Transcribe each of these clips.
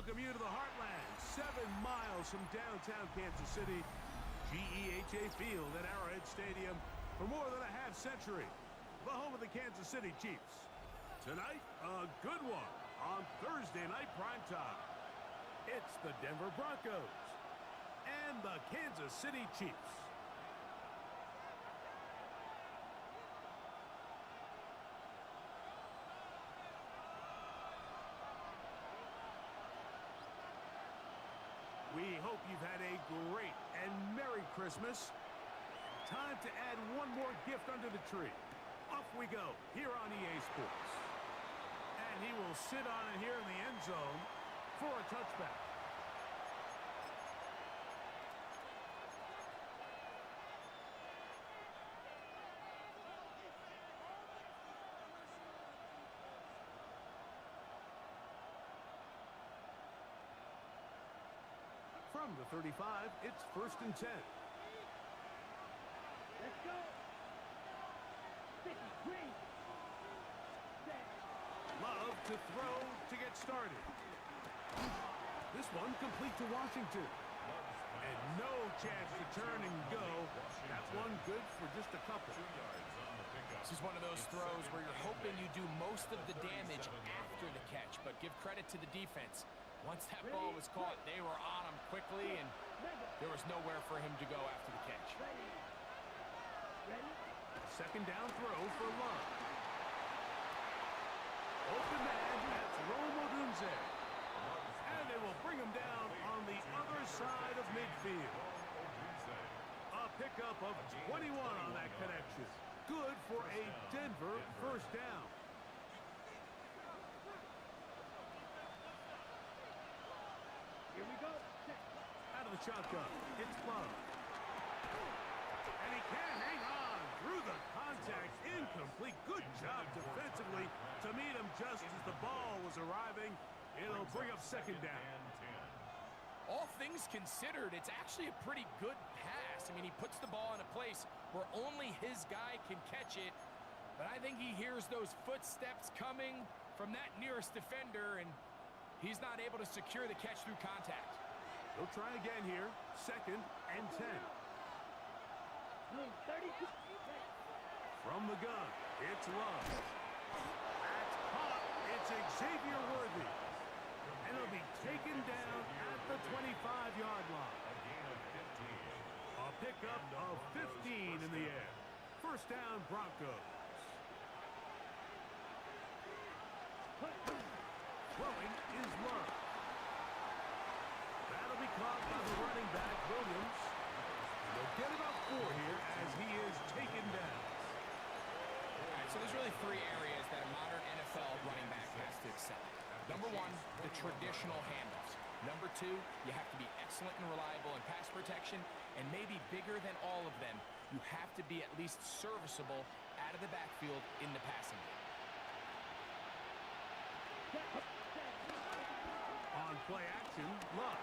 welcome you to the Heartland, 7 miles from downtown Kansas City, GEHA Field at Arrowhead Stadium for more than a half century, the home of the Kansas City Chiefs. Tonight, a good one on Thursday night primetime. It's the Denver Broncos and the Kansas City Chiefs. We hope you've had a great and Merry Christmas. Time to add one more gift under the tree. Off we go here on EA Sports. And he will sit on it here in the end zone for a touchback. From the 35, it's 1st and 10. Let's go. Green. Love to throw to get started. This one complete to Washington. And no chance to turn and go. That one good for just a couple. This is one of those throws where you're hoping you do most of the damage after the catch, but give credit to the defense. Once that ball was caught, they were on him quickly, and there was nowhere for him to go after the catch. Second down throw for Love. Open man, that's Odunze. And they will bring him down on the other side of midfield. A pickup of 21 on that connection. Good for a Denver first down. Here we go. Out of the shotgun, it's Love. And he can hang on through the contact. Incomplete. Good job defensively to meet him just as the ball was arriving. It'll bring up second down. All things considered, it's actually a pretty good pass. I mean, he puts the ball in a place where only his guy can catch it. But I think he hears those footsteps coming from that nearest defender, and he's not able to secure the catch through contact. He'll try again here. 2nd and 10. 32. From the gun, it's Love. That's caught. It's Xavier Worthy. And he'll be taken down at the 25-yard line. A pickup of 15 in the air. First down, Broncos. Throwing is Love. That'll be caught by the running back, Williams. They'll get about 4 here as he is taken down. All right, so there's really 3 areas that a modern NFL running back has to excel. Number 1, the traditional handoffs. Number 2, you have to be excellent and reliable in pass protection. And maybe bigger than all of them, you have to be at least serviceable out of the backfield in the passing game. On play action, Love.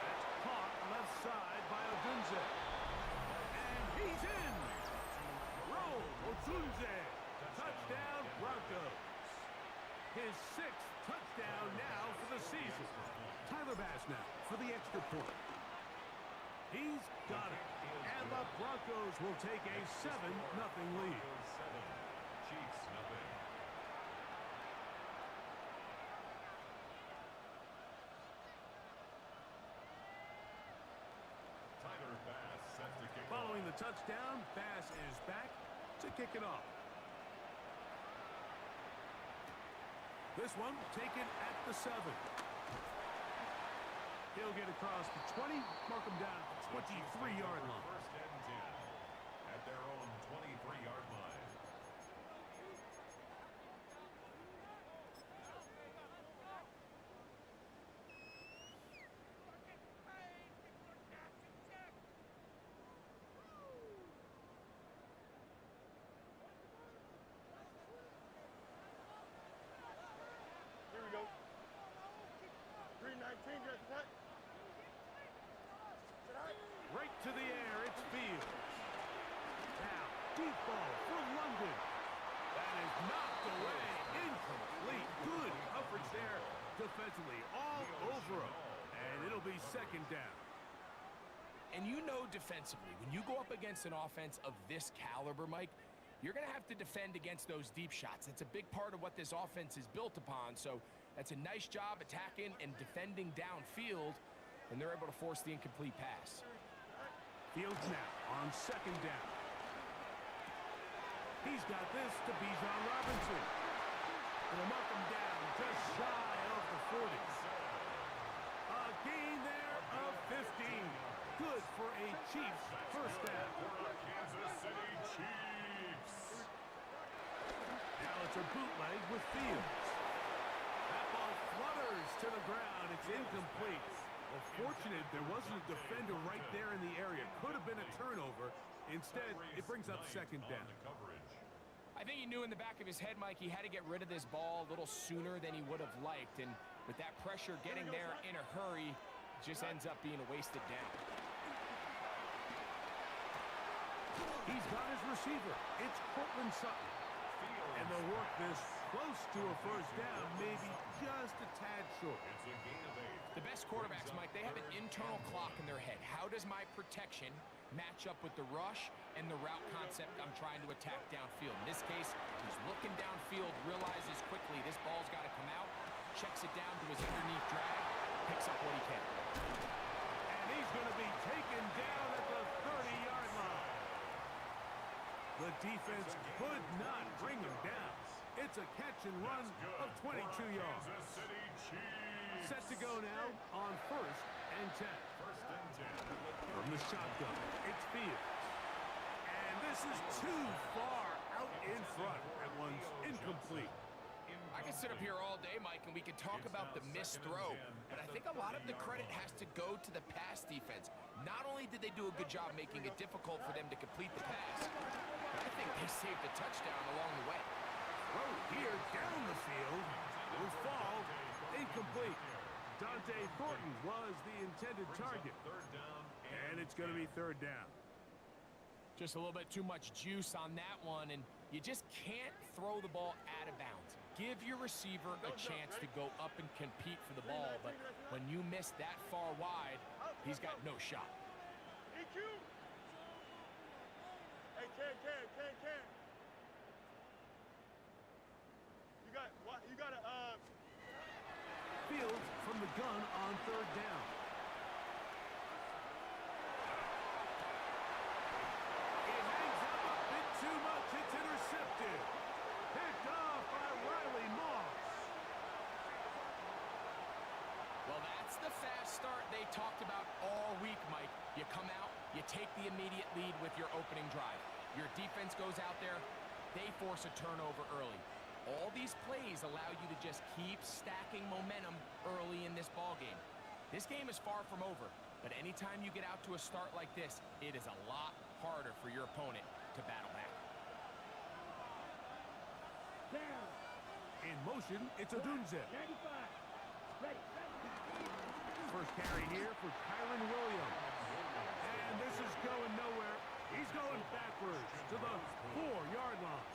That's caught left side by Odunze. And he's in! Odunze. Touchdown, Broncos. His 6th touchdown now for the season. Tyler Bass now for the extra point. He's got it. And the Broncos will take a 7-0 lead. Chiefs, nothing. Tyler Bass set to kick Following the touchdown, Bass is back to kick it off. This one taken at the 7. He'll get across the 20, mark him down at the 23-yard line. 1st and 10 at their own 23-yard line. Here we go. 319, just what? Right to the air, it's Fields. Now, deep ball for London. That is knocked away, incomplete. Good coverage there defensively. All second down. And you know defensively, when you go up against an offense of this caliber, Mike, you're going to have to defend against those deep shots. That's a big part of what this offense is built upon. So that's a nice job attacking and defending downfield, and they're able to force the incomplete pass. Fields now on second down. He's got this to Bijan Robinson. It'll mark him down just shy of the 40. A gain there of 15. Good for a Chiefs first down. Kansas City Chiefs. Now it's a bootleg with Fields. That ball flutters to the ground. It's incomplete. Well, fortunate there wasn't a defender right there in the area. Could have been a turnover. Instead, it brings up second down. I think he knew in the back of his head, Mike, he had to get rid of this ball a little sooner than he would have liked. And with that pressure getting there in a hurry, it just ends up being a wasted down. He's got his receiver. It's Cortland Sutton. And they'll work this close to a first down, maybe just a tad short. It's a gain of 8. The best quarterbacks, Mike, they have an internal clock in their head. How does my protection match up with the rush and the route concept I'm trying to attack downfield? In this case, he's looking downfield, realizes quickly this ball's got to come out, checks it down to his underneath drag, picks up what he can. And he's going to be taken down at the 30-yard line. The defense could not bring him down. It's a catch and run of 22 yards. Kansas City Chiefs. Set to go now on first and 10. First and 10. From the shotgun, it's Fields. And this is too far out in front. That one's incomplete. I can sit up here all day, Mike, and we can talk about the missed throw, but I think a lot of the credit has to go to the pass defense. Not only did they do a good job making it difficult for them to complete the pass, but I think they saved a touchdown along the way. Throw here down the field. Will fall. Incomplete. Dante Thornton was the intended target. Third down. And it's going to be third down. Just a little bit too much juice on that one, and you just can't throw the ball out of bounds. Give your receiver a chance to go up and compete for the ball, but when you miss that far wide, he's got no shot. EQ. Hey, Ken. You got a Fields from the gun on third down. It hangs up a bit too much. It's intercepted. Picked off by Riley Moss. Well, that's the fast start they talked about all week, Mike. You come out, you take the immediate lead with your opening drive. Your defense goes out there, they force a turnover early. All these plays allow you to just keep stacking momentum early in this ball game. This game is far from over, but anytime you get out to a start like this, it is a lot harder for your opponent to battle back. In motion, it's Odunze. First carry here for Kyron Williams. And this is going nowhere. He's going backwards to the 4-yard line.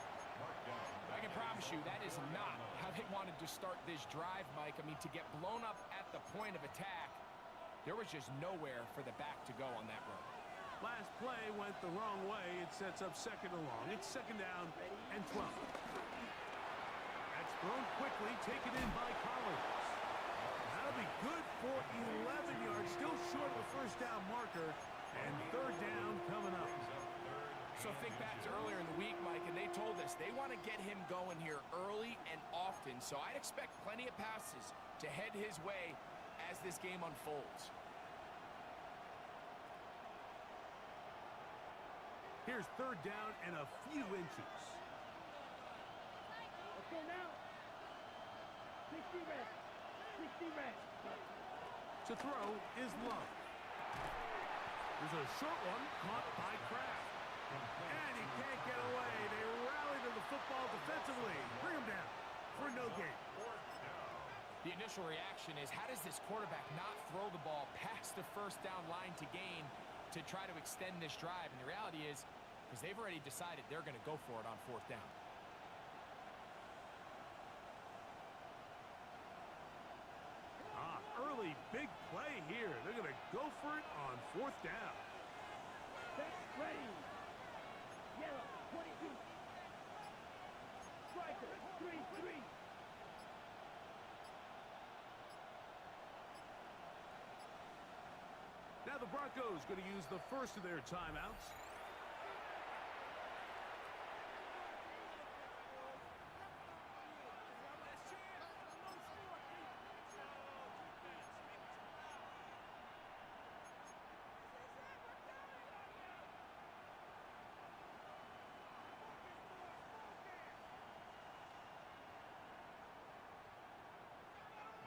I can promise you that is not how they wanted to start this drive, Mike. I mean, to get blown up at the point of attack, there was just nowhere for the back to go on that run. Last play went the wrong way. It sets up second and long. It's second down and 12. That's thrown quickly, taken in by Collins. That'll be good for 11 yards. Still short of the first down marker. And third down coming up. So think back to earlier in the week, Mike, and they told us they want to get him going here early and often. So I'd expect plenty of passes to head his way as this game unfolds. Here's third down and a few inches. Let's go now. 60 rest. To throw is Love. There's a short one caught by Kraft. And he can't get away. They rally to the football defensively. Bring him down for no gain. The initial reaction is, how does this quarterback not throw the ball past the first down line to gain to try to extend this drive? And the reality is, because they've already decided they're going to go for it on fourth down. Early big play here. They're going to go for it on 4th down. Set, ready. Yellow, 22. Striker, 3-3. Now the Broncos going to use the first of their timeouts.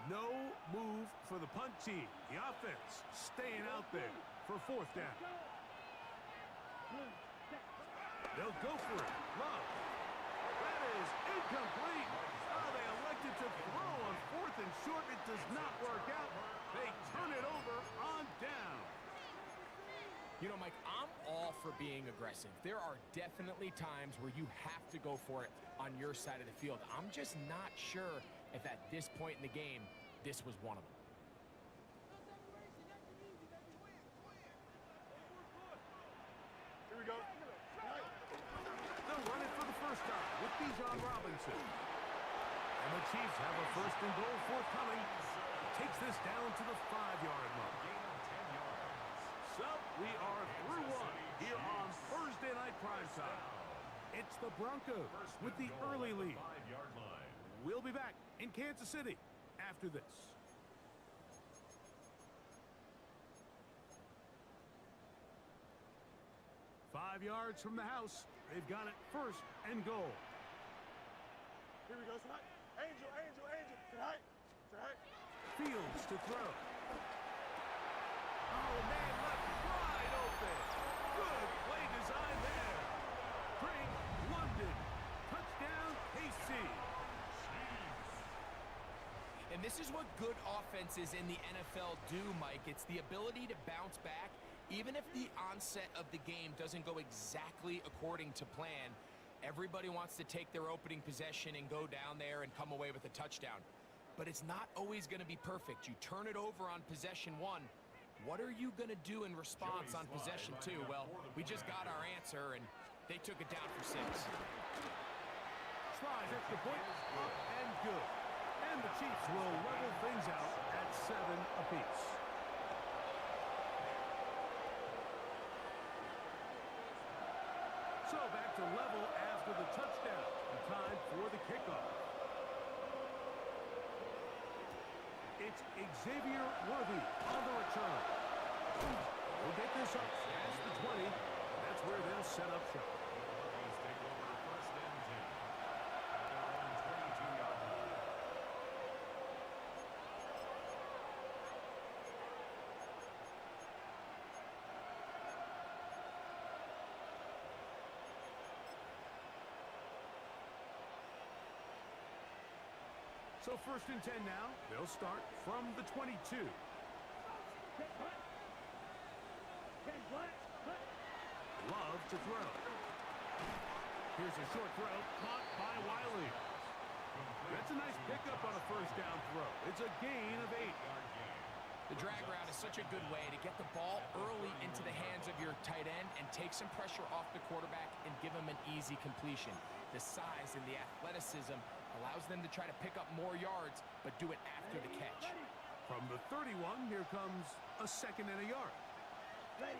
No move for the punt team. The offense staying out there for 4th down. They'll go for it. Love. That is incomplete. Oh, they elected to throw on 4th and short. It does not work out. They turn it over on down. You know, Mike, I'm all for being aggressive. There are definitely times where you have to go for it on your side of the field. I'm just not sure if at this point in the game, this was one of them. Here we go. They'll run it for the first time with Bijan Robinson. And the Chiefs have a 1st and goal forthcoming. Takes this down to the 5-yard line. So we are through one here on Thursday Night Primetime. It's the Broncos with the early lead. We'll be back in Kansas City after this. Five yards from the house. They've got it 1st and goal. Here we go, tonight. Angel, Angel, Angel. Tonight. Tonight. Fields to throw. Oh, man, left wide open. Good play design there. Drake London. Touchdown, KC. And this is what good offenses in the NFL do, Mike. It's the ability to bounce back, even if the onset of the game doesn't go exactly according to plan. Everybody wants to take their opening possession and go down there and come away with a touchdown. But it's not always going to be perfect. You turn it over on possession 1. What are you going to do in response on possession 2? Well, we just got our answer, and they took it down for 6. Tries extra point, up and good. And the Chiefs will level things out at 7 apiece. So back to level after the touchdown. Time for the kickoff. It's Xavier Worthy on the return. We'll get this up past the 20. That's where they'll set up shop. Take over 1st and 10 at their own 22-yard line. So 1st and 10 now. They'll start from the 22. Love to throw. Here's a short throw caught by Wiley. That's a nice pickup on a 1st down throw. It's a gain of 8. The drag route is such a good way to get the ball early into the hands of your tight end and take some pressure off the quarterback and give him an easy completion. The size and the athleticism allows them to try to pick up more yards, but do it after the catch. From the 31, here comes a 2nd and a yard. Ready.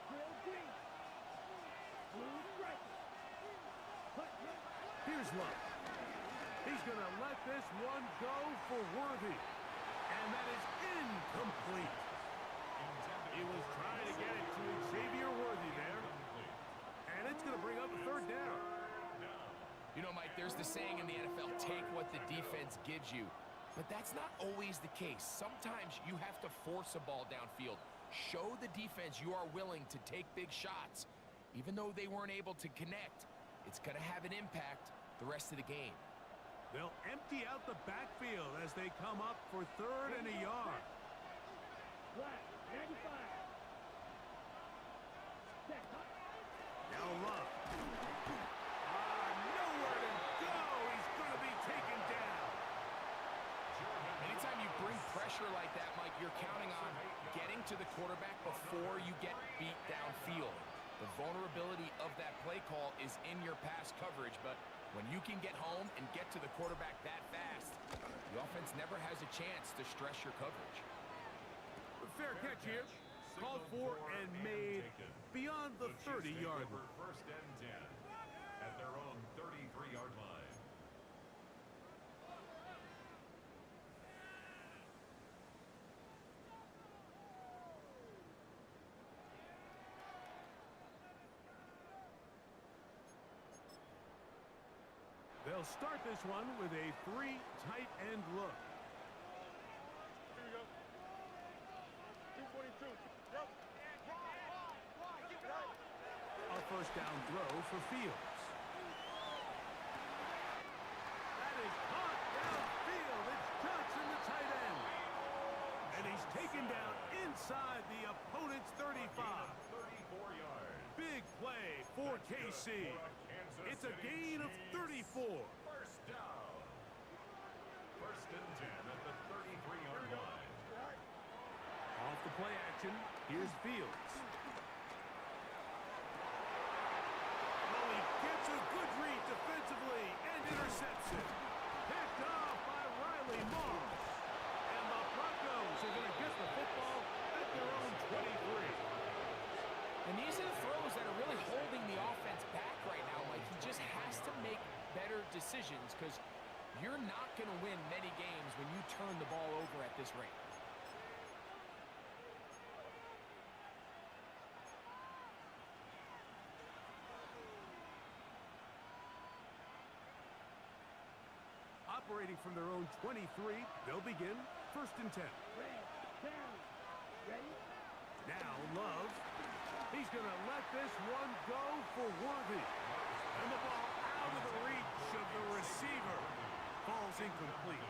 Drill green. Blue striker. Here's Love. He's going to let this one go for Worthy. And that is incomplete. He was trying to get it to Xavier Worthy there. And it's going to bring up a 3rd down. You know, Mike, there's the saying in the NFL, take what the defense gives you. But that's not always the case. Sometimes you have to force a ball downfield. Show the defense you are willing to take big shots. Even though they weren't able to connect, it's going to have an impact the rest of the game. They'll empty out the backfield as they come up for 3rd and a yard. Black, 95. Now Love. Nowhere to go. He's going to be taken down. Anytime you bring pressure like that, Mike, you're counting on getting to the quarterback before you get beat downfield. The vulnerability of that play call is in your pass coverage, but when you can get home and get to the quarterback that fast, the offense never has a chance to stress your coverage. Fair catch here. Called for and made beyond the 30-yard line. First and 10 at their own 33-yard line. They'll start this one with a 3 tight end look. Here we go. 242. Yep. A first down throw for Fields. That is caught downfield. It's Johnson, the tight end. And he's taken down inside the opponent's 35. 34 yards. Big play for KC. It's a gain of 34. First down. First and 10 at the 33-yard line. Off the play action, here's Fields. Oh, he gets a good read defensively and intercepts it. Picked off by Riley Moss. And the Broncos are going to get the football at their own 23. And these are the throws that are really holding the offense back right now. Like, he just has to make better decisions because you're not going to win many games when you turn the ball over at this rate. Operating from their own 23, they'll begin first and 10. Red, down. Ready? Now Love. He's going to let this one go for Worthy. And the ball out of the reach of the receiver. Falls incomplete.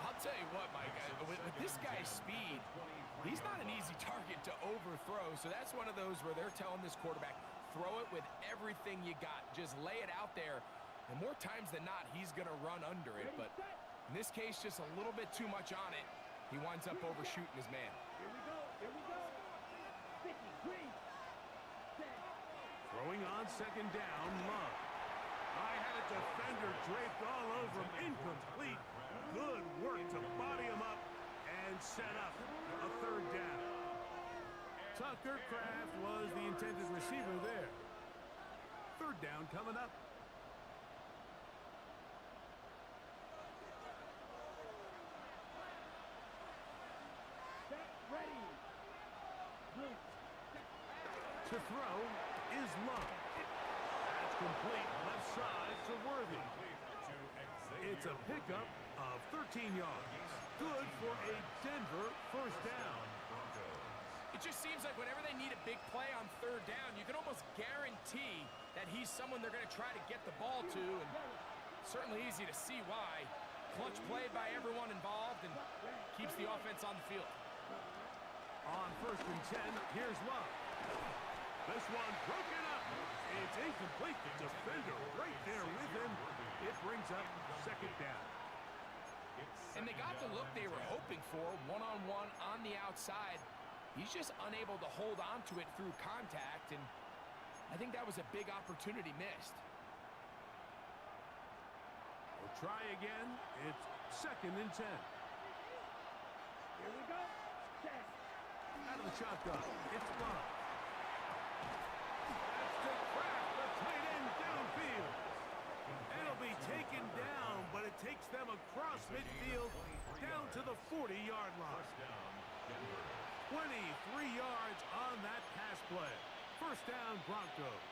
I'll tell you what, Mike, with this guy's speed, he's not an easy target to overthrow. So that's one of those where they're telling this quarterback, throw it with everything you got. Just lay it out there. And more times than not, he's going to run under it. But in this case, just a little bit too much on it. He winds up overshooting his man. Here we go. Here we go. 50, green. Set. Throwing on second down, Love. I had a defender draped all over him. Incomplete. Good work to body him up and set up a third down. Tucker Kraft was the intended receiver there. Third down coming up. Set. Ready. Blue. To throw is Love. That's complete left side to Worthy. It's a pickup of 13 yards. Good for a Denver first down. It just seems like whenever they need a big play on third down, you can almost guarantee that he's someone they're going to try to get the ball to, and certainly easy to see why. Clutch play by everyone involved and keeps the offense on the field. On first and 10, here's Love. This one broken up. It's incomplete. The defender right there with him. It brings up second down. And they got the look they were hoping for, one-on-one on the outside. He's just unable to hold on to it through contact, and I think that was a big opportunity missed. We'll try again. It's second and 10. Here we go. Set. Out of the shotgun, it's Love. That's to Kraft, the tight end downfield. It'll be taken down, but it takes them across midfield down to the 40-yard line. 23 yards on that pass play. First down, Broncos.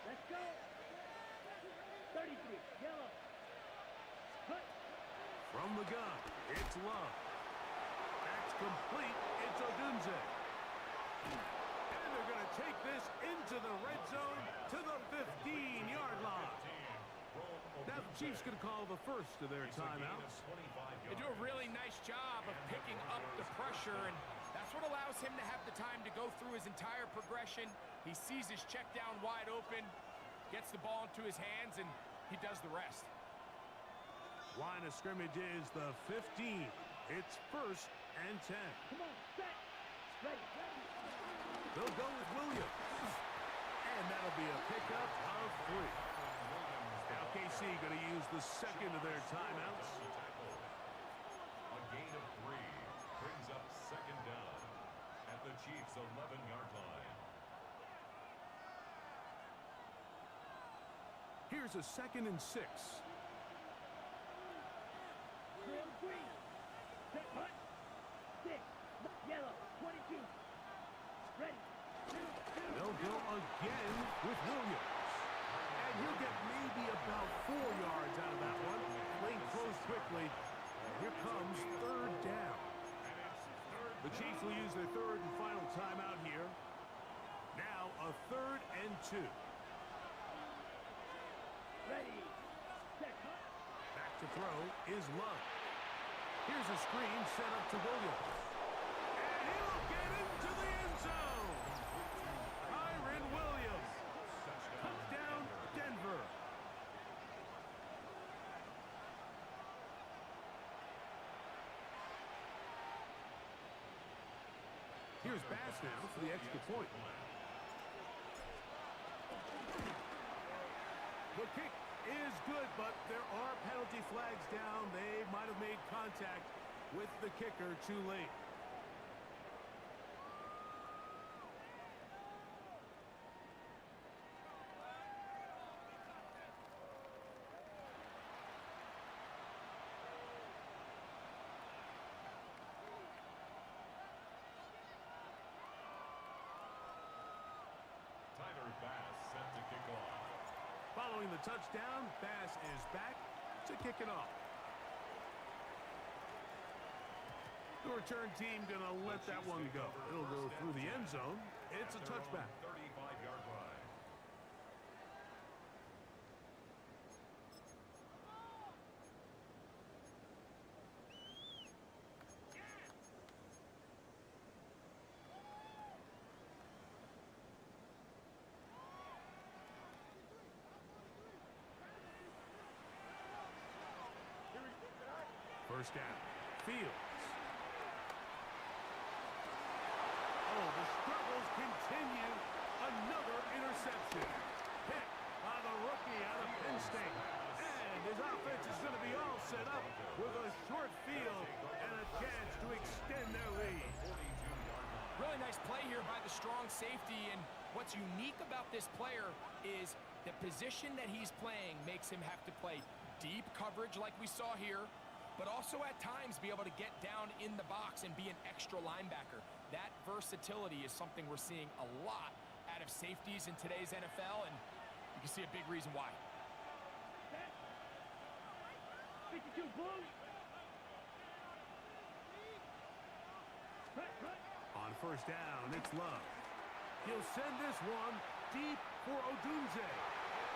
Let's go. 33. Yellow. Cut. From the gun, it's Love. That's complete. It's Odunze. And they're going to take this into the red zone to the 15-yard line. Now the Chiefs going to call the first of their timeouts. They do a really nice job of picking up the pressure, and that's what allows him to have the time to go through his entire progression. He sees his check down wide open. Gets the ball into his hands, and he does the rest. Line of scrimmage is the 15. It's 1st and 10. Come on, set. Ready, ready. They'll go with Williams. And that'll be a pickup of 3. Now KC going to use the second of their timeouts. A gain of 3 brings up 2nd down at the Chiefs' 11-yard line. Here's a 2nd and 6. Trail green. Set, hut. 6. Yellow. 22. Ready. They'll go again with Williams. And he'll get maybe about 4 yards out of that one. Lane closed quickly. And here comes 3rd down. The Chiefs will use their 3rd and final timeout here. Now a 3rd and 2. Ready. Set, hut. Back to throw is Love. Here's a screen set up to Williams. And he'll get into the end zone. Kyron Williams. Touchdown, Denver. Here's Bass now for the extra point. The kick is good, but there are penalty flags down. They might have made contact with the kicker too late. Tyler Bass set to kick off. Following the touchdown, Bass is back to kick it off. The return team gonna let that one go. It'll go through the end zone. It's a touchback. 35-yard line. First down. Fields. Oh, the struggles continue. Another interception. Picked by the rookie out of Penn State. And his offense is going to be all set up with a short field and a chance to extend their lead. Really nice play here by the strong safety, and what's unique about this player is the position that he's playing makes him have to play deep coverage like we saw here, but also at times be able to get down in the box and be an extra linebacker. That versatility is something we're seeing a lot out of safeties in today's NFL, and you can see a big reason why. 52 blue. On first down, it's Love. He'll send this one deep for Odunze.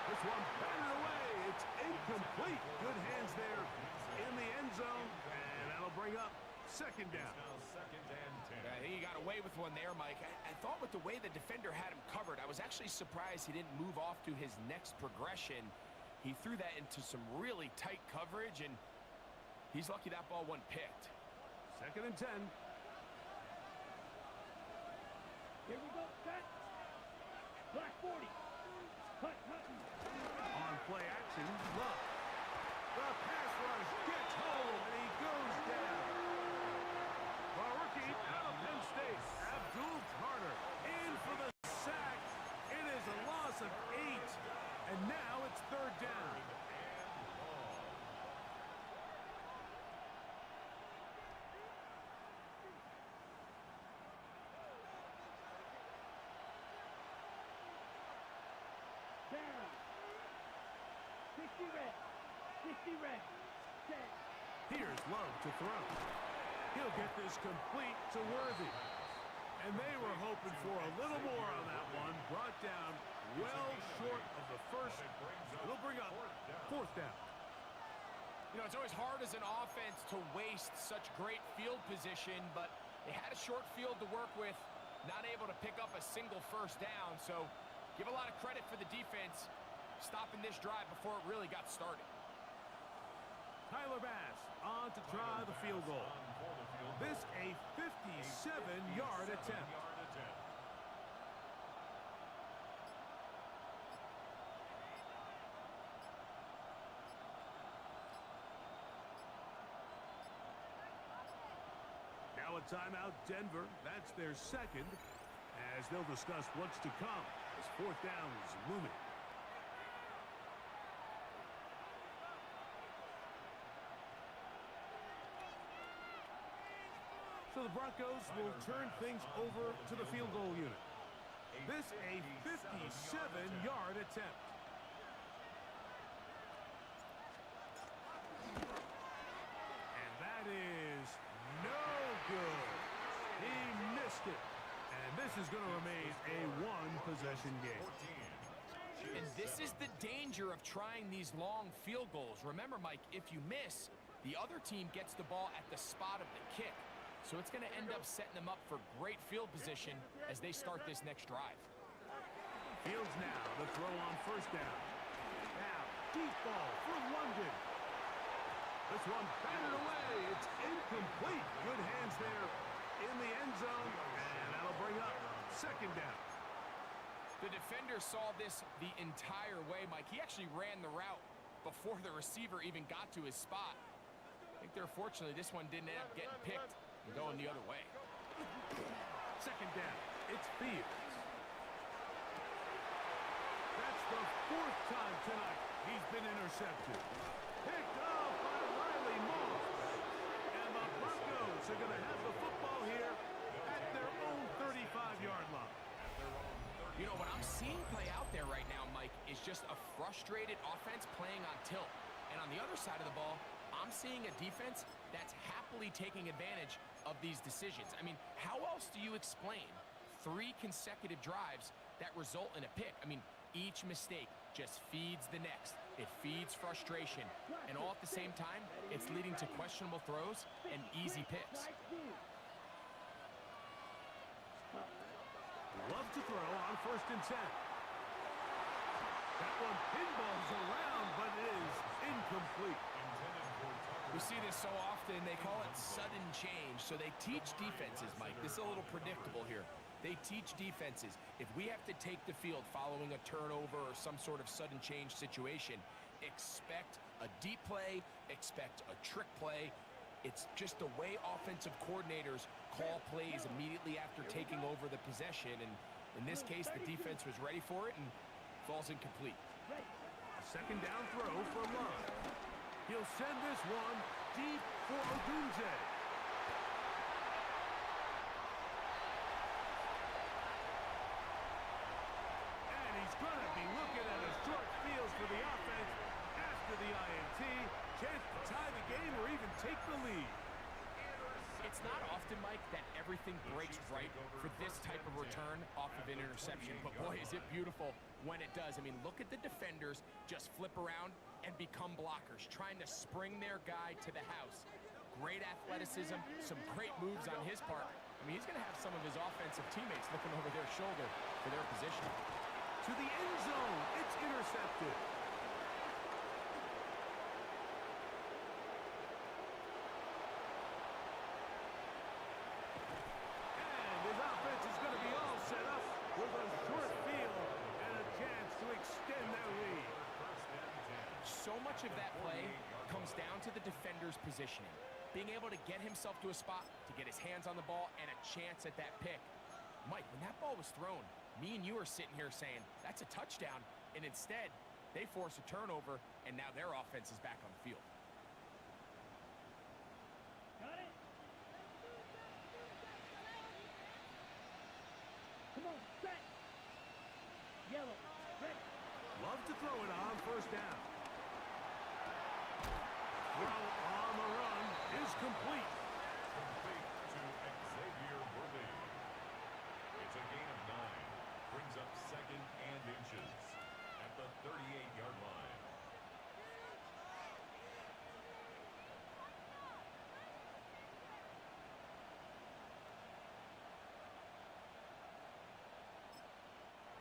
This one batted away. It's incomplete. Good hands there in the end zone, and that'll bring up 2nd down. Now 2nd and 10. I think he got away with one there, Mike. I thought with the way the defender had him covered, I was actually surprised he didn't move off to his next progression. He threw that into some really tight coverage, and he's lucky that ball wasn't picked. 2nd and 10. Here we go, set. Black 40. Hut. On play action, Love. The pass rush gets home, and he goes down. The rookie out of Penn State, Abdul Carter, in for the sack. It is a loss of 8, and now it's 3rd down. Down. 60 red. 60 red. Set. Here's Love to throw. He'll get this complete to Worthy. And they were hoping for a little more on that one. Brought down well short of the first. It'll bring up 4th down. You know, it's always hard as an offense to waste such great field position, but they had a short field to work with, not able to pick up a single first down. So give a lot of credit for the defense. stopping this drive before it really got started. Tyler Bass on to try the field goal. This a 57-yard attempt. Now a timeout, Denver. That's their second, as they'll discuss what's to come as fourth down is looming. So the Broncos will turn things over to the field goal unit. This a 57-yard attempt. And that is no good. He missed it. And this is going to remain a one-possession game. And this is the danger of trying these long field goals. Remember, Mike, if you miss, the other team gets the ball at the spot of the kick. So it's going to end up setting them up for great field position as they start this next drive. Fields now the throw on first down. Now, deep ball for London. This one batted away. It's incomplete. Good hands there in the end zone, and that'll bring up second down. The defender saw this the entire way, Mike. He actually ran the route before the receiver even got to his spot. I think they're fortunately this one didn't end up getting picked and going the other way. Second down. It's Fields. That's the fourth time tonight he's been intercepted. Picked off by Riley Moss. And the Broncos are going to have the football here at their own 35-yard line. You know, what I'm seeing play out there right now, Mike, is just a frustrated offense playing on tilt. And on the other side of the ball, I'm seeing a defense that's happily taking advantage of these decisions. I mean, how else do you explain 3 consecutive drives that result in a pick? I mean, each mistake just feeds the next. It feeds frustration. And all at the same time, it's leading to questionable throws and easy picks. Love to throw on first and 10. That one pinballs around, but is incomplete. We see this so often, they call it sudden change. So they teach defenses, Mike. This is a little predictable here. They teach defenses, if we have to take the field following a turnover or some sort of sudden change situation, expect a deep play, expect a trick play. It's just the way offensive coordinators call plays immediately after taking over the possession. And in this case, the defense was ready for it and falls incomplete. A second down throw for Love. He'll send this one deep for Odunze. And he's going to be looking at a short field for the offense after the INT. Chance to tie the game or even take the lead. It's not often, Mike, that everything breaks right for this type of return off of an interception. But boy, is it beautiful when it does. I mean, look at the defenders just flip around and become blockers, trying to spring their guy to the house. Great athleticism, some great moves on his part. I mean, he's going to have some of his offensive teammates looking over their shoulder for their position. To the end zone, it's intercepted. And his offense is going to be all set up with a short field and a chance to extend their lead. So much of that play comes down to the defender's positioning. Being able to get himself to a spot, to get his hands on the ball, and a chance at that pick. Mike, when that ball was thrown, me and you are sitting here saying, that's a touchdown. And instead, they force a turnover, and now their offense is back on the field. Got it. Come on, set. Yellow, red. Love to throw it on first down. Throw on the run is complete. Complete to Xavier Worthy. It's a gain of 9. Brings up second and inches at the 38-yard line.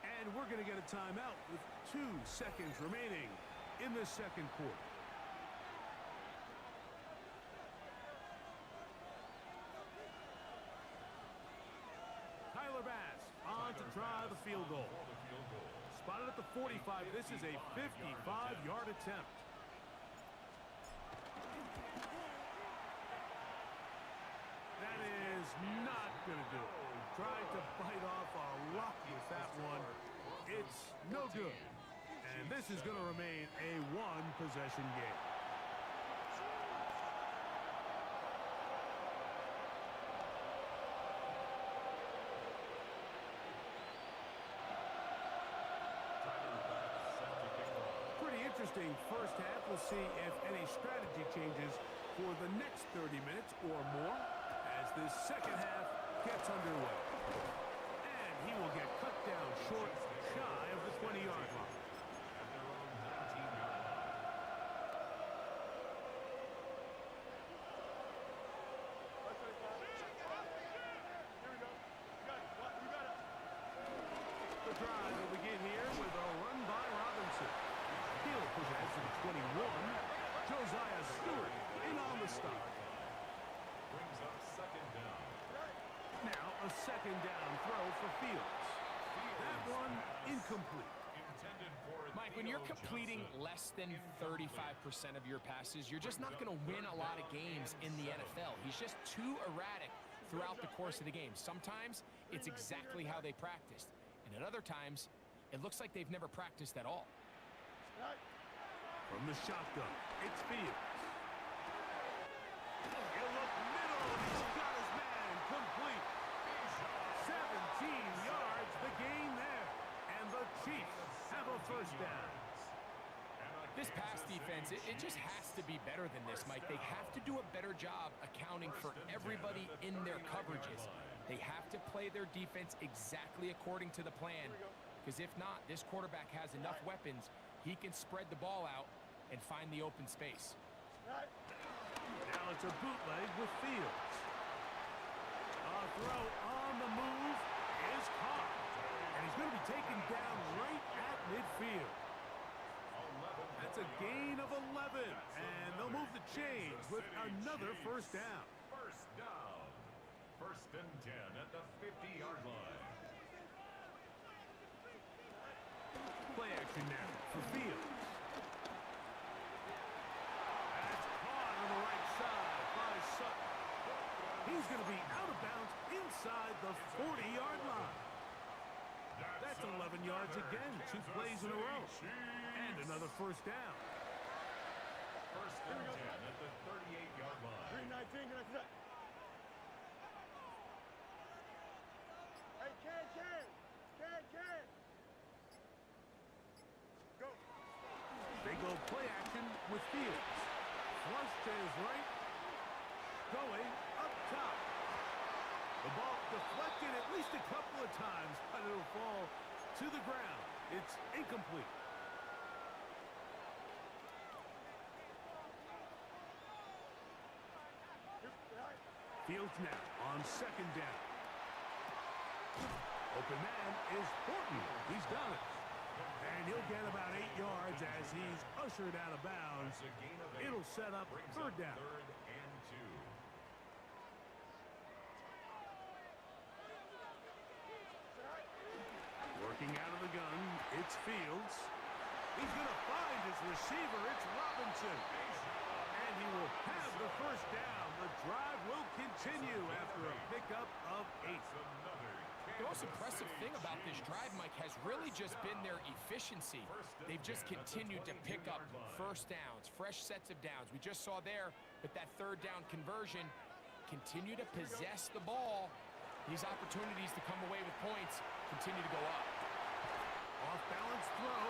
And And we're going to get a timeout with 2 seconds remaining in the second quarter. Tyler Bass on to try the field goal. Spotted at the 45. This is a 55-yard attempt. That is not going to do it. Tried to bite off a rock with that one. It's no good. And this is going to remain a one-possession game. Pretty interesting first half. We'll see if any strategy changes for the next 30 minutes or more as this second half gets underway. And he will get cut down short, shy of the 20-yard line. The drive will begin here with a run by Robinson. He'll push ahead to the 21. Josiah Stewart in on the stop. Brings up second down. Now a second down throw for Fields. That one incomplete. Intended for Mike, when you're completing less than 35% of your passes, you're just not going to win a lot of games in the NFL. He's just too erratic throughout the course of the game. Sometimes it's exactly how they practiced. And at other times, it looks like they've never practiced at all. From the shotgun, it's Fields. He'll look middle. He's got his man complete. 17 yards, the gain there. And the Chiefs have a first down. This pass defense, it just has to be better than this, Mike. They have to do a better job accounting for everybody in their coverages. They have to play their defense exactly according to the plan, because if not, this quarterback has enough weapons. He can spread the ball out and find the open space. Now it's a bootleg with Fields. A throw on the move is caught. And he's going to be taken down right at midfield. That's a gain of 11. And they'll move the chains with another first down. First down. First and 10 at the 50-yard line. Play action now for Fields. That's caught on the right side by Sutton. He's going to be out of bounds inside the 40-yard line. That's 11 yards again, 2 plays in a row. And another first down. First and 10 at the 38-yard line. 319, can I see that? Hey, Can. Go. They go play action with Fields. Flush to his right. Going up top. The ball deflected at least a couple of times, but it'll fall to the ground. It's incomplete. Fields now on second down. Open man is Horton. He's done it. And he'll get about 8 yards as he's ushered out of bounds. It'll set up third down. Third and 2. Working out of the gun, it's Fields. He's going to find his receiver. It's Robinson. And he will have the first down. The drive will continue after a pickup of 8. The most impressive thing about this drive, Mike, has really just been their efficiency. They've just continued to pick up first downs, fresh sets of downs. We just saw there with that third down conversion, continue to possess the ball. These opportunities to come away with points continue to go up. Off balance throw.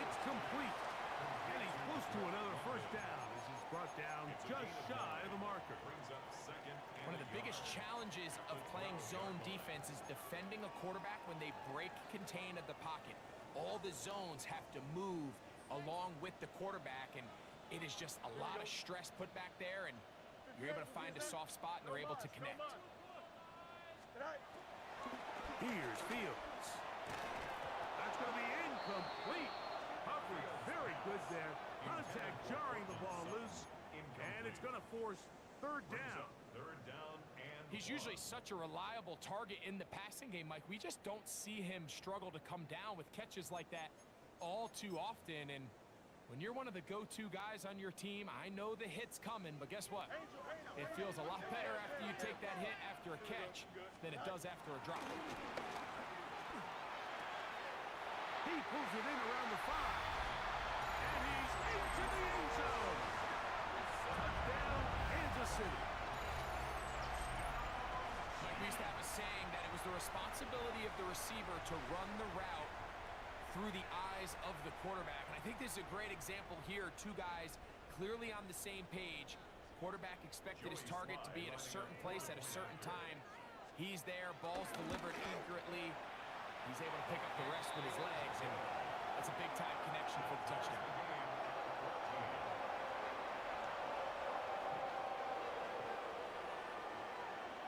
It's complete. And he's close to another first down as he's brought down just shy of the marker. One of the biggest challenges of playing zone defense is defending a quarterback when they break contain of the pocket. All the zones have to move along with the quarterback, and it is just a lot of stress put back there, and you're able to find a soft spot, and they're able to connect. Here's Fields. That's it's going to force third Brings down. up third down and He's usually such a reliable target in the passing game, Mike. We just don't see him struggle to come down with catches like that all too often. And when you're one of the go-to guys on your team, I know the hit's coming, but guess what? It feels a lot better after you take that hit after a catch than it does after a drop. He pulls it in around the 5. And he's into the end zone. Touchdown, Kansas City. Mike, we used to have a saying that it was the responsibility of the receiver to run the route through the eyes of the quarterback. And I think this is a great example here. Two guys clearly on the same page. Quarterback expected his target to be in a certain place at a certain time. He's there, ball's delivered accurately. He's able to pick up the rest with his legs, and that's a big-time connection for the touchdown.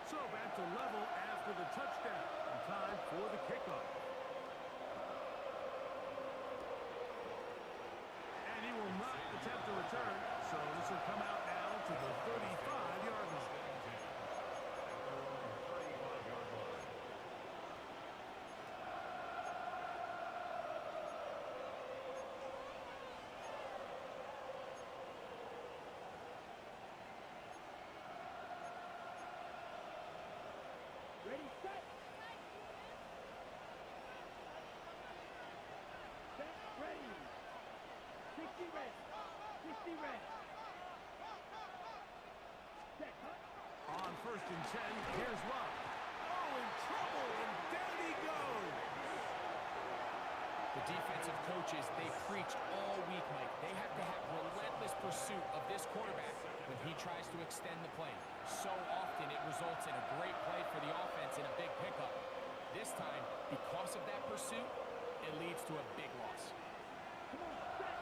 So back to level after the touchdown. And time for the kickoff. And he will not attempt to return, so this will come out now to the 35-yard line. Ready, set. Set, ready. 60 red. 60 red. Set, cut. On 1st and 10, here's Love. Oh, in trouble, and down he goes. The defensive coaches, they preached all week, Mike. They have to have relentless pursuit of this quarterback when he tries to extend the play. So often it results in a great play for the offense and a big pickup. This time, because of that pursuit, it leads to a big loss. Come on, set.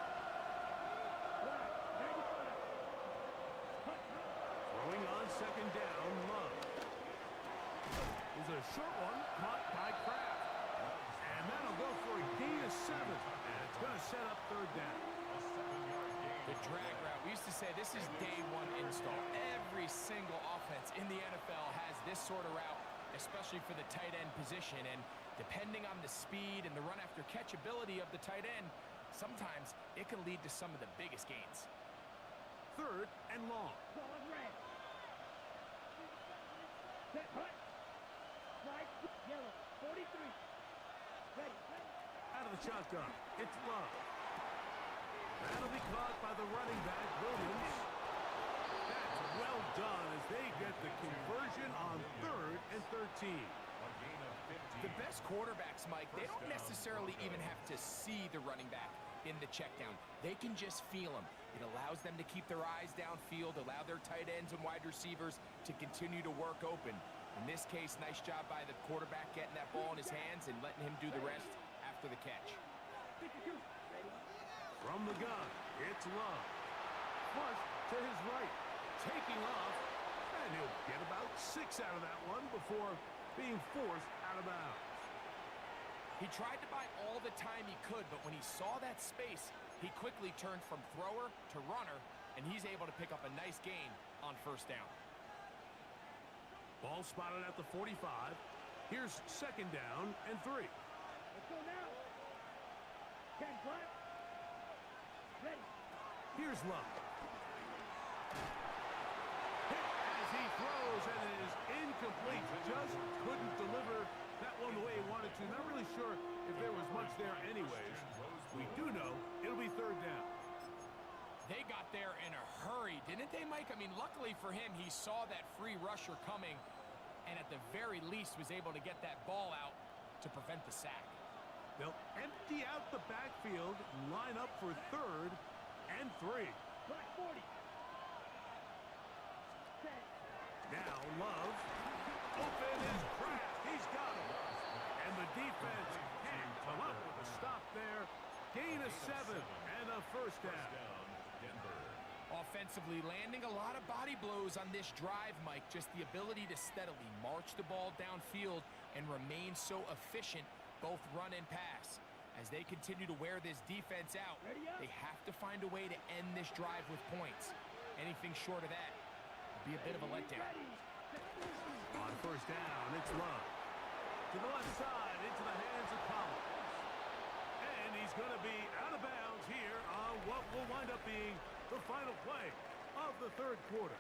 Right, 95. Cut, cut. Throwing on 2nd down, Love. Is a short one caught by Kraft. And that'll go for a gain of 7. And it's going to set up 3rd down. The drag route, we used to say this is day one install. Every single offense in the NFL has this sort of route, especially for the tight end position. And depending on the speed and the run after catch ability of the tight end, sometimes it can lead to some of the biggest gains. 3rd and long. Ball on red. Set, cut. Right, yellow. 43. Ready, set. Out of the shotgun, it's Love. That'll be caught by the running back, Williams. That's well done as they get the conversion on 3rd and 13. The best quarterbacks, Mike, they don't necessarily even have to see the running back in the check down. They can just feel him. It allows them to keep their eyes downfield, allow their tight ends and wide receivers to continue to work open. In this case, nice job by the quarterback getting that ball in his hands and letting him do the rest after the catch. 52. Ready. From the gun, it's Love. Flush to his right, taking off, and he'll get about 6 out of that one before being forced out of bounds. He tried to buy all the time he could, but when he saw that space, he quickly turned from thrower to runner, and he's able to pick up a nice gain on 1st down. Ball spotted at the 45. Here's 2nd down and 3. Let's go now. 10 flat. Ready. Here's Love. Hit as he throws, and it is incomplete. Just couldn't deliver that one the way he wanted to. Not really sure if there was much there anyways. We do know it'll be 3rd down. They got there in a hurry, didn't they, Mike? I mean, luckily for him, he saw that free rusher coming and at the very least was able to get that ball out to prevent the sack. They'll empty out the backfield, line up for 3rd and 3. Black 40. Set. Now Love. Open is Kraft. He's got him. And the defense can't come up with a stop there. Gain of 7 and a 1st down. Offensively, landing a lot of body blows on this drive, Mike. Just the ability to steadily march the ball downfield and remain so efficient, both run and pass. As they continue to wear this defense out, they have to find a way to end this drive with points. Anything short of that would be a bit of a letdown. On first down, it's Love. To the left side, into the hands of Collins. And he's going to be out of bounds here on what will wind up being the final play of the third quarter.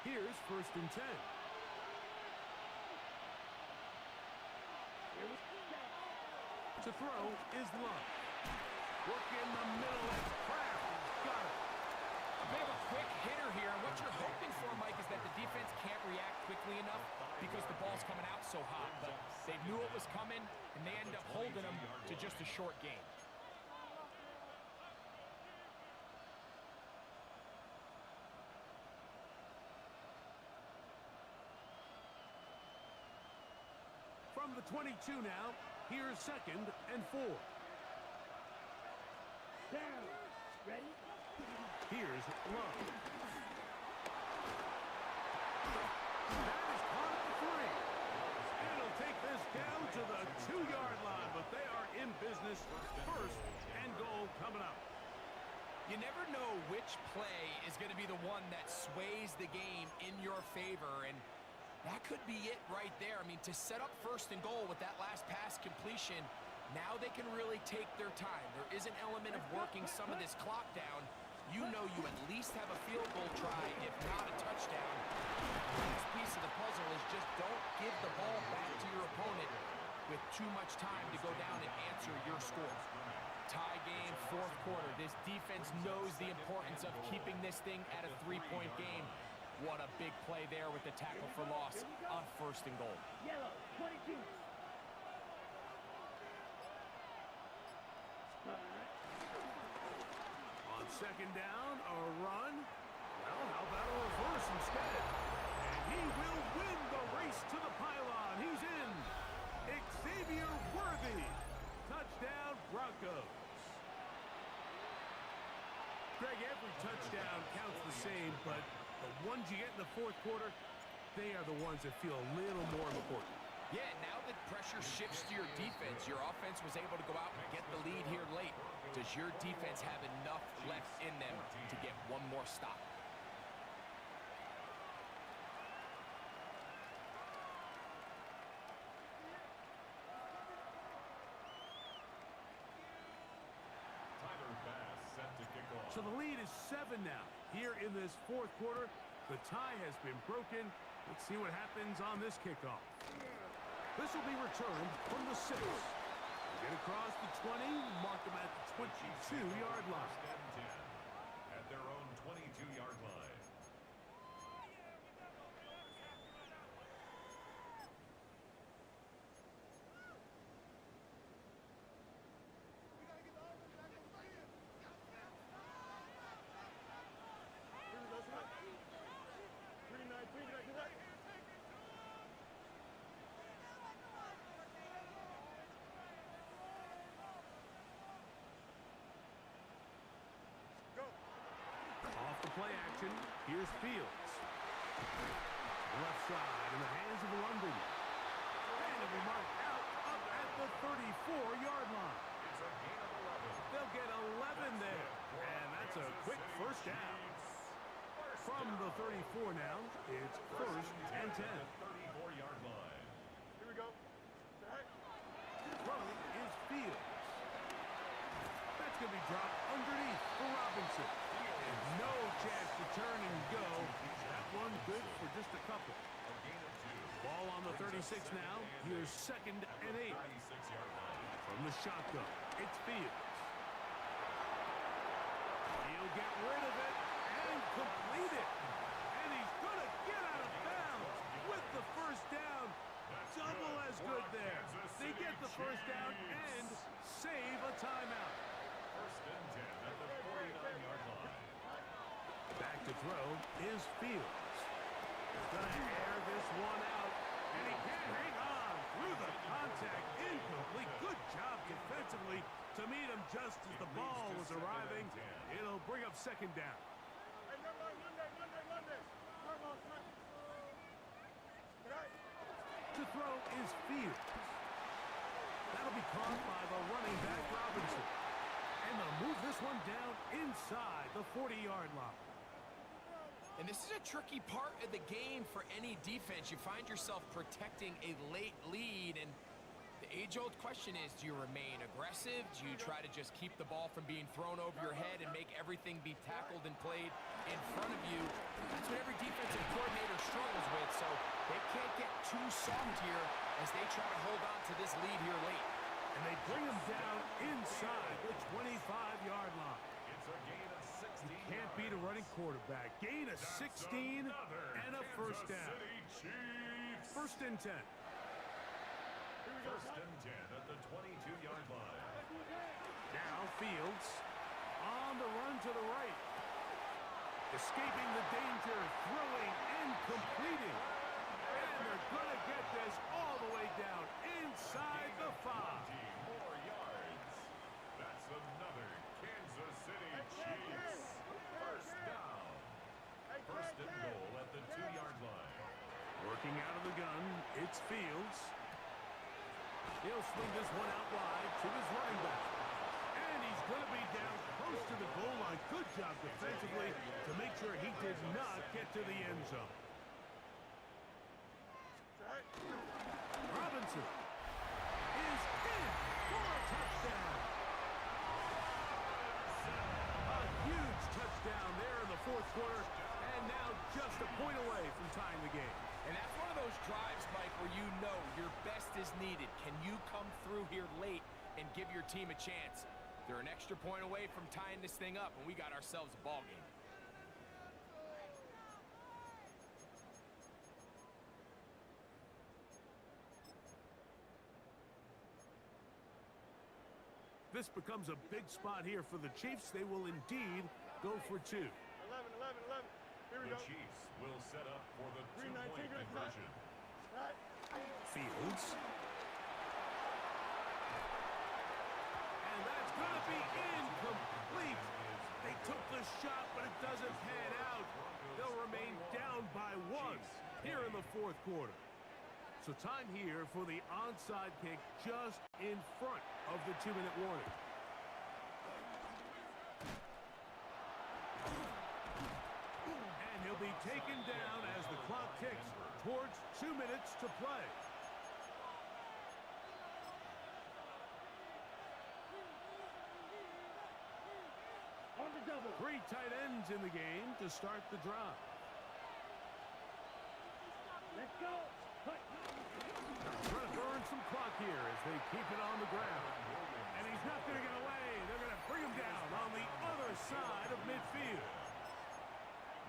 Here's first and 10. To throw is Love. Work in the middle. It's Kraft. He's got it. A bit of a quick hitter here. And what you're hoping for, Mike, is that the defense can't react quickly enough because the ball's coming out so hot. But they knew it was coming, and they end up holding them to just a short game. From the 22 now, here's second and 4. Down. Ready? Here's Love. That is caught at the 3. And it'll take this down to the 2-yard line, but they are in business. First and goal coming up. You never know which play is going to be the one that sways the game in your favor, and that could be it right there. I mean, to set up first and goal with that last pass completion, now they can really take their time. There is an element of working some of this clock down. You know you at least have a field goal try, if not a touchdown. The next piece of the puzzle is just don't give the ball back to your opponent with too much time to go down and answer your score. Tie game, fourth quarter. This defense knows the importance of keeping this thing at a 3-point game. What a big play there with the tackle for loss on first and goal. Yellow, 22. On second down, a run. Well, how about a reverse instead? And he will win the race to the pylon. He's in. Xavier Worthy. Touchdown, Broncos. Greg, every touchdown counts the same, but the ones you get in the fourth quarter, they are the ones that feel a little more important. Yeah, now that pressure shifts to your defense, your offense was able to go out and get the lead here late. Does your defense have enough left in them to get one more stop? So the lead is 7 now. Here in this fourth quarter, the tie has been broken. Let's see what happens on this kickoff. This will be returned from the 6. Get across the 20, mark them at the 22-yard line. At their own 22-yard line. Off the play action, here's Fields. Left side in the hands of London. And it'll be marked out up at the 34-yard line. They'll get 11 there. And that's a quick first down. From the 34 now, it's first and 10. 34-yard line. Here we go. Back. Throw is Fields. That's going to be dropped underneath for Robinson. And no chance to turn and go. That one good for just a couple. Ball on the 36 now. Here's second and 8. From the shotgun, it's Fields. He'll get rid of it and complete it. And he's going to get out of bounds with the first down. Double as good there. They get the first down and save a timeout. First and 10 at the 49-yard line. Back to throw is Fields. He's going to air this one out. And he can't hang on through the contact. Incomplete. Good job defensively to meet him just as the ball was arriving. It'll bring up second down. Hey, number run this. Come on, son. Tonight. To throw is Fields. That'll be caught by the running back, Robinson. And they'll move this one down inside the 40-yard line. And this is a tricky part of the game for any defense. You find yourself protecting a late lead, and the age-old question is, do you remain aggressive? Do you try to just keep the ball from being thrown over your head and make everything be tackled and played in front of you? That's what every defensive coordinator struggles with, so they can't get too soft here as they try to hold on to this lead here late. And they bring him down inside the 25-yard line. It's a gain of 16 You can't beat a running quarterback. Gain of 16 and a first down. First and 10. First and 10 at the 22-yard line. Now Fields on the run to the right. Escaping the danger, throwing and completing. And they're going to get this all the way down inside the 5. 20 more yards. That's another Kansas City Chiefs first down. First and goal at the 2-yard line. Working out of the gun, it's Fields. He'll swing this one out wide to his running back. And he's going to be down close to the goal line. Good job defensively to make sure he did not get to the end zone. Robinson is in for a touchdown. A huge touchdown there in the fourth quarter, and now just a point away from tying the game. And that's one of those drives, Mike, where you know your best is needed. Can you come through here late and give your team a chance? They're an extra point away from tying this thing up, and we got ourselves a ball game. This becomes a big spot here for the Chiefs. They will indeed go for 2. 11. Here we The go. Chiefs will set up for the 3-19 two-point conversion. Right. Fields. And that's going to be incomplete. They took the shot, but it doesn't pan out. They'll remain down by 1 here in the fourth quarter. So time here for the onside kick just in front of the 2-minute warning. And he'll be taken down as the clock ticks towards 2 minutes to play. On the double. 3 tight ends in the game to start the drive. Let's go. Cut. Trying to burn some clock here as they keep it on the ground. And he's not going to get away. They're going to bring him down on the other side of midfield.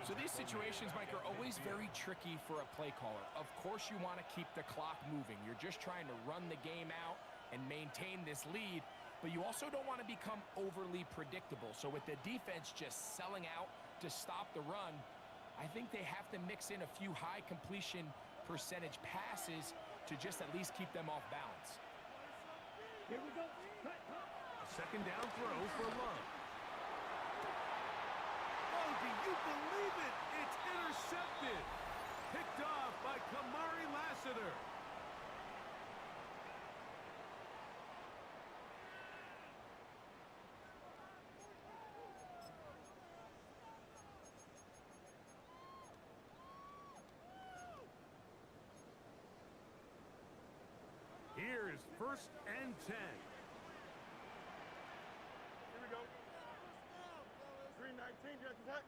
So these situations, Mike, are always very tricky for a play caller. Of course you want to keep the clock moving. You're just trying to run the game out and maintain this lead, but you also don't want to become overly predictable. So with the defense just selling out to stop the run, I think they have to mix in a few high completion percentage passes to just at least keep them off balance. Here we go. Cut. A second down throw for Love. Oh, do you believe it? It's intercepted. Picked off by Kamari Lassiter. Here is first and 10. Here we go. 3-19. Just attack.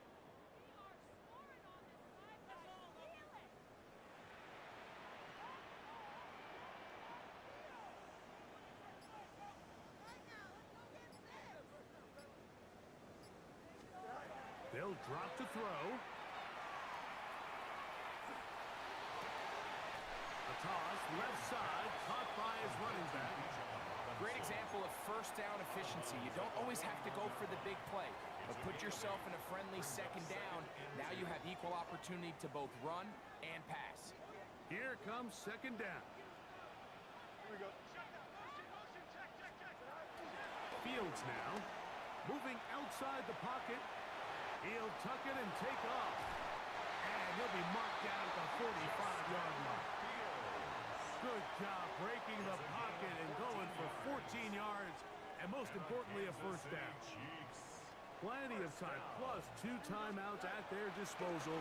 They'll drop to throw. A toss, left side, caught by his running back. Great example of first down efficiency. You don't always have to go for the big play, but put yourself in a friendly second down. Now you have equal opportunity to both run and pass. Here comes second down. Here we go. Fields now, moving outside the pocket. He'll tuck it and take off. And he'll be marked down at the 45-yard line. Good job breaking the pocket and going for 14 yards, and most importantly, a first down. Plenty of time, plus 2 timeouts at their disposal.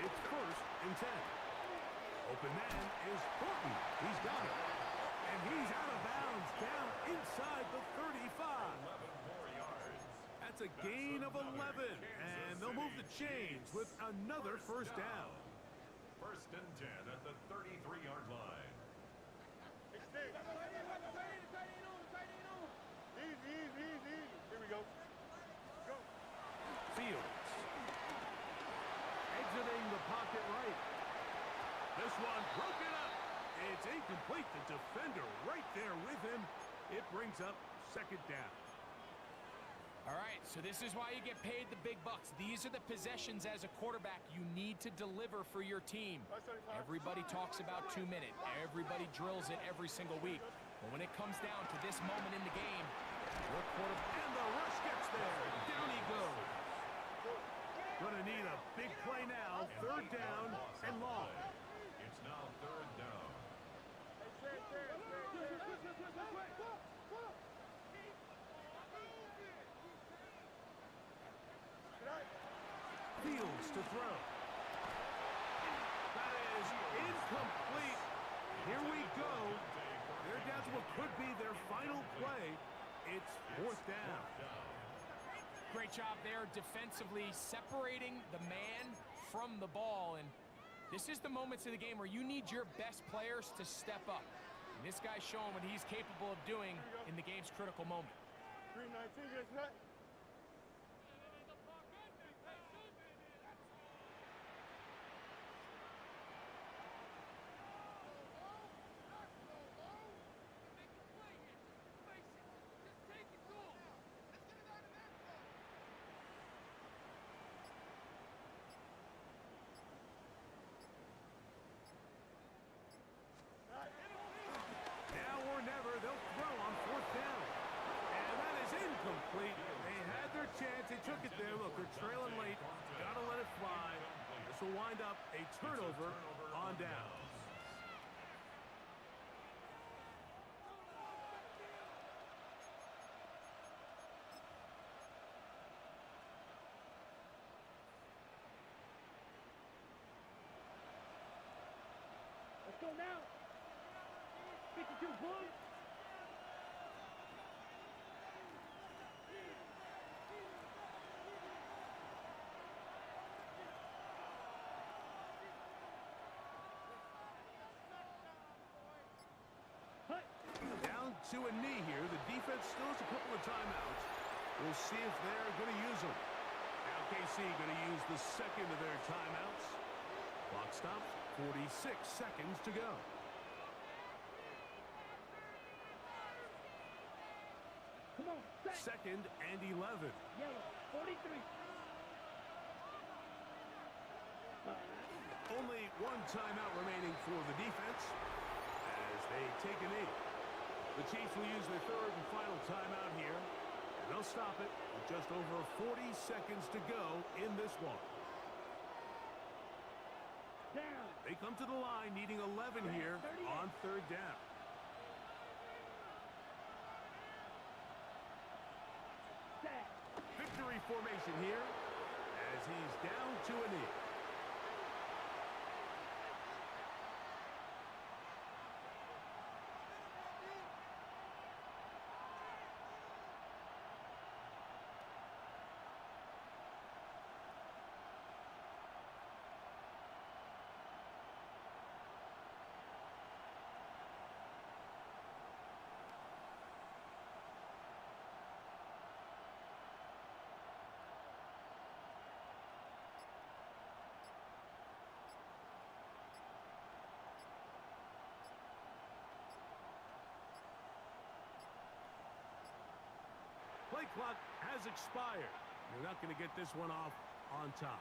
It's 1st and 10. Open man is Horton. He's got it. And he's out of bounds, down inside the 35. That's a gain of 11, and they'll move the chains with another first down. 1st and 10 at the 33-yard line. Easy. Here we go. Go. Fields. Exiting the pocket right. This one broken up. It's incomplete. The defender right there with him. It brings up 2nd down. All right, so this is why you get paid the big bucks. These are the possessions as a quarterback you need to deliver for your team. Everybody talks about 2 minutes. Everybody drills it every single week. But when it comes down to this moment in the game, your quarterback... And the rush gets there. Down he goes. Gonna need a big play now. 3rd down and long. It's now 3rd down. Fields to throw. That is incomplete. Here we go. They're down to what could be their final play. It's 4th down. Great job there defensively, separating the man from the ball. And this is the moments of the game where you need your best players to step up. And this guy's showing what he's capable of doing in the game's critical moment. 319, gets hit. Now or never, they'll throw on 4th down. And that is incomplete. They had their chance. They took it there. Look, they're trailing late. Gotta let it fly. This will wind up a turnover on downs. Let's go now. 52 points. Down to a knee here. The defense still has a couple of timeouts. We'll see if they're going to use them. Now KC going to use the 2nd of their timeouts. Clock stops. 46 seconds to go. Come on, set. 2nd and 11. Yellow, 43. Only 1 timeout remaining for the defense as they take a knee. The Chiefs will use their 3rd and final timeout here. And they'll stop it with just over 40 seconds to go in this one. Down. They come to the line needing 11 here on 3rd down. Set. Victory formation here as he's down to a knee. Play clock has expired. You're not going to get this one off on top.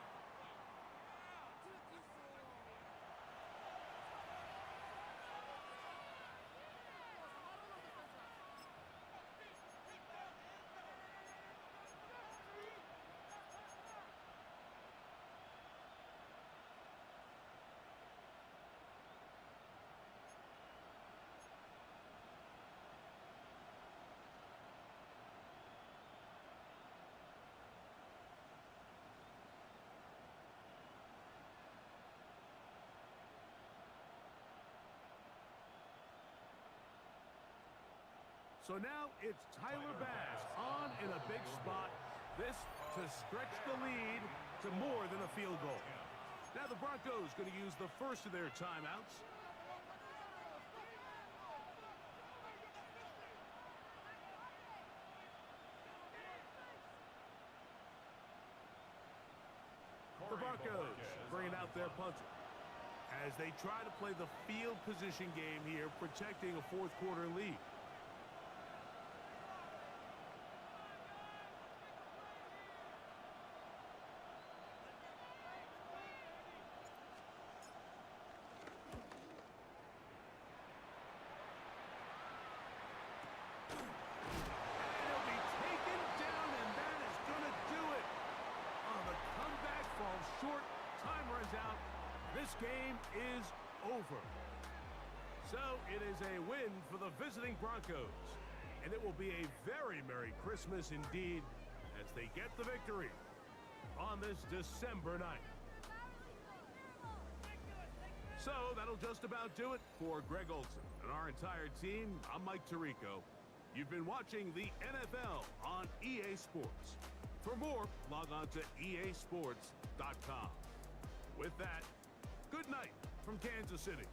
So now it's Tyler Bass on in a big spot. This to stretch the lead to more than a field goal. Now the Broncos going to use the first of their timeouts. The Broncos bringing out their punter as they try to play the field position game here, protecting a fourth quarter lead. Short, time runs out. This game is over. So it is a win for the visiting Broncos. And it will be a very Merry Christmas indeed as they get the victory on this December night. So that'll just about do it for Greg Olson and our entire team. I'm Mike Tirico. You've been watching the NFL on EA Sports. For more, log on to easports.com. With that, good night from Kansas City.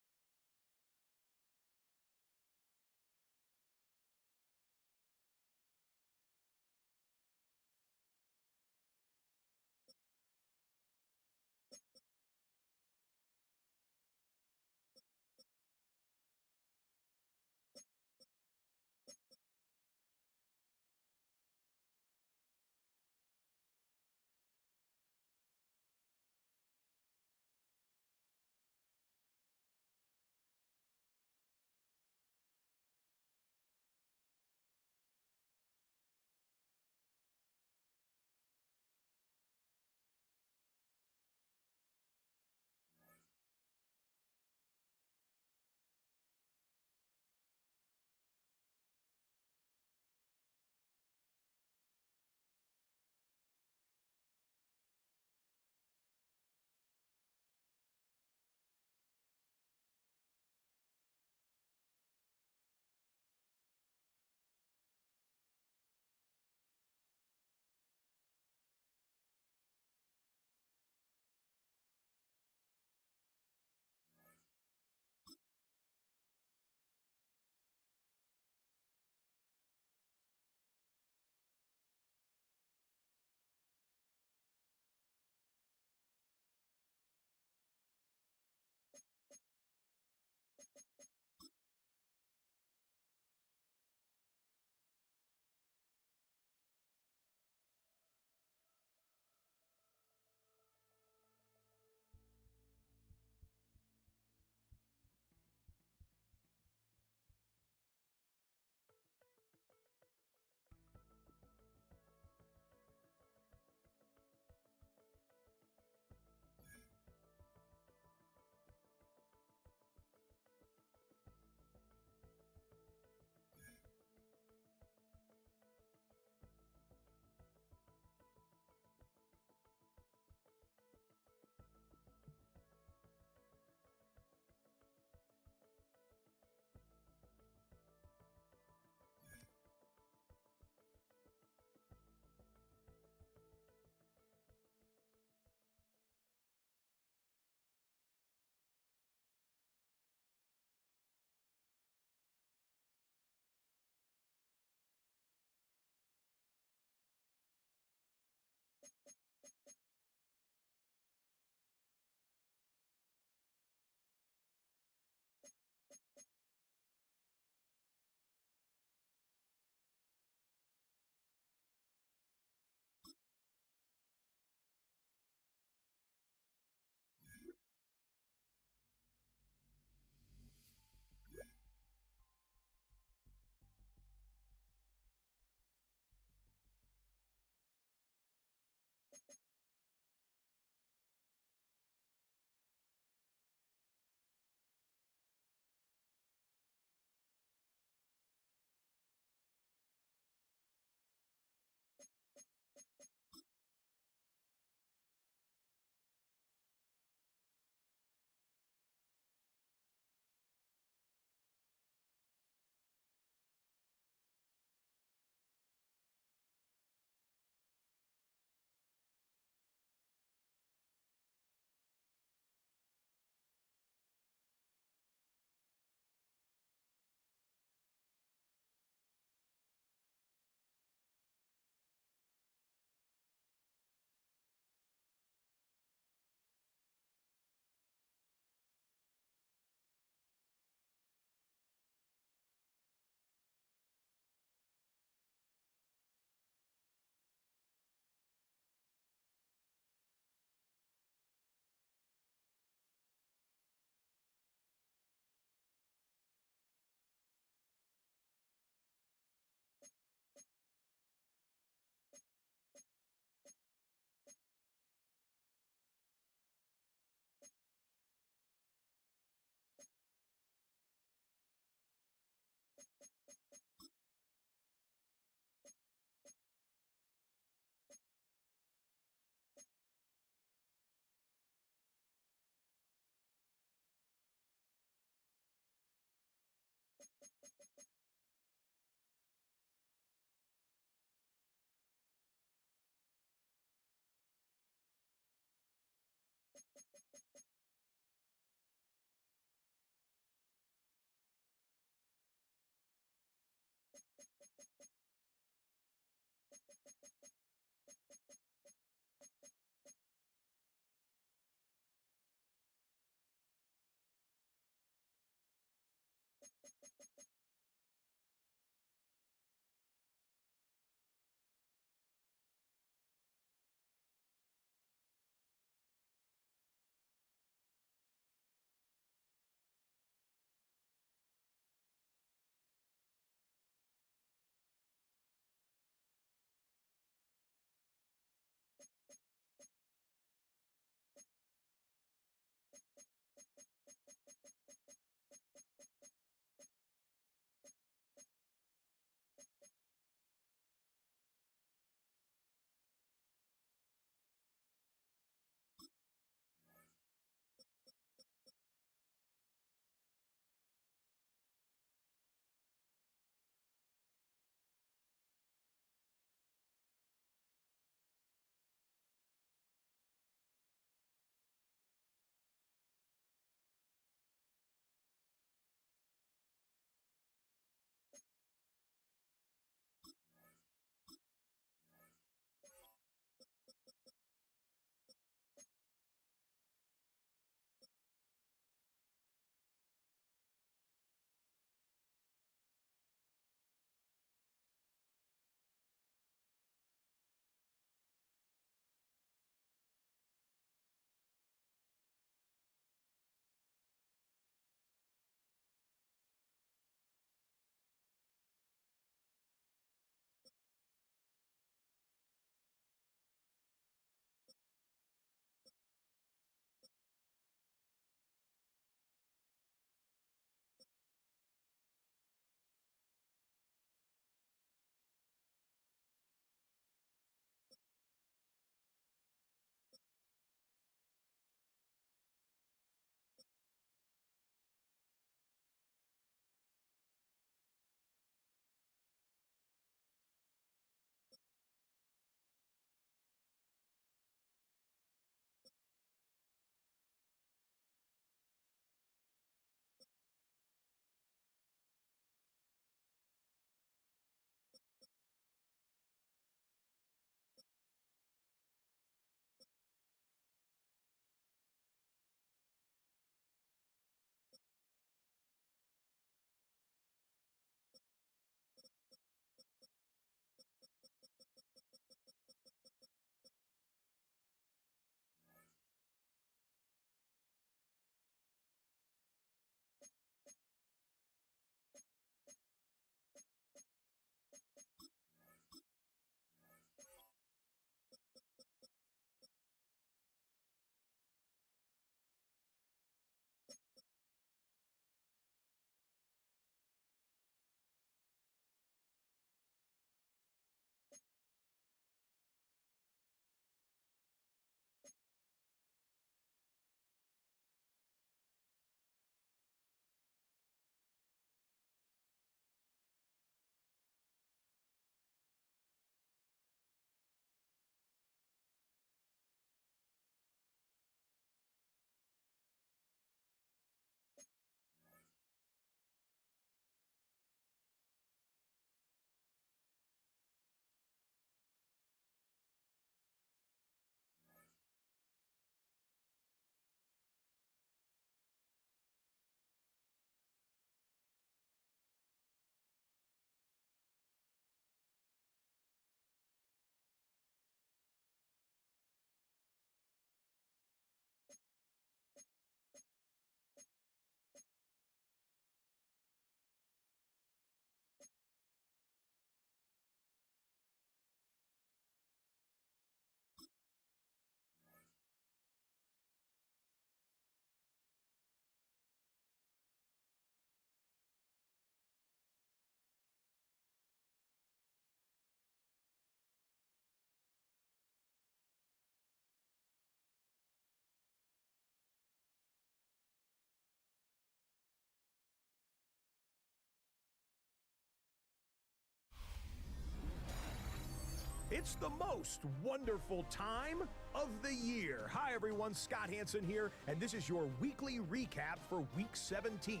It's the most wonderful time of the year. Hi, everyone. Scott Hansen here, and this is your weekly recap for Week 17.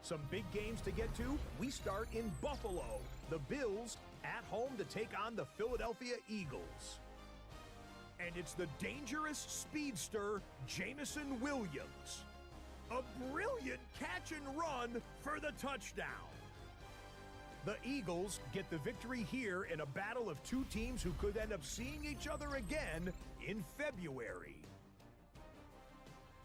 Some big games to get to. We start in Buffalo. The Bills at home to take on the Philadelphia Eagles. And it's the dangerous speedster, Jameson Williams. A brilliant catch and run for the touchdown. The Eagles get the victory here in a battle of two teams who could end up seeing each other again in February.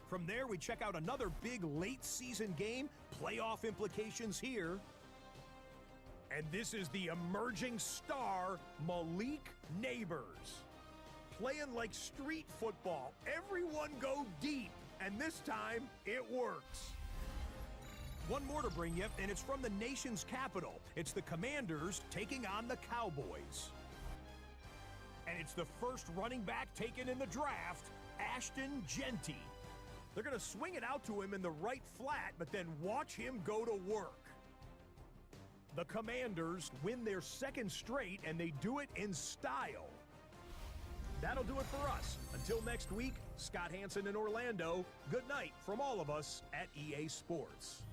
From there, we check out another big late-season game, playoff implications here. And this is the emerging star, Malik Neighbors. Playing like street football. Everyone go deep, and this time, it works. One more to bring you, and it's from the nation's capital. It's the Commanders taking on the Cowboys. And it's the first running back taken in the draft, Ashton Genty. They're going to swing it out to him in the right flat, but then watch him go to work. The Commanders win their second straight, and they do it in style. That'll do it for us. Until next week, Scott Hansen in Orlando, good night from all of us at EA Sports.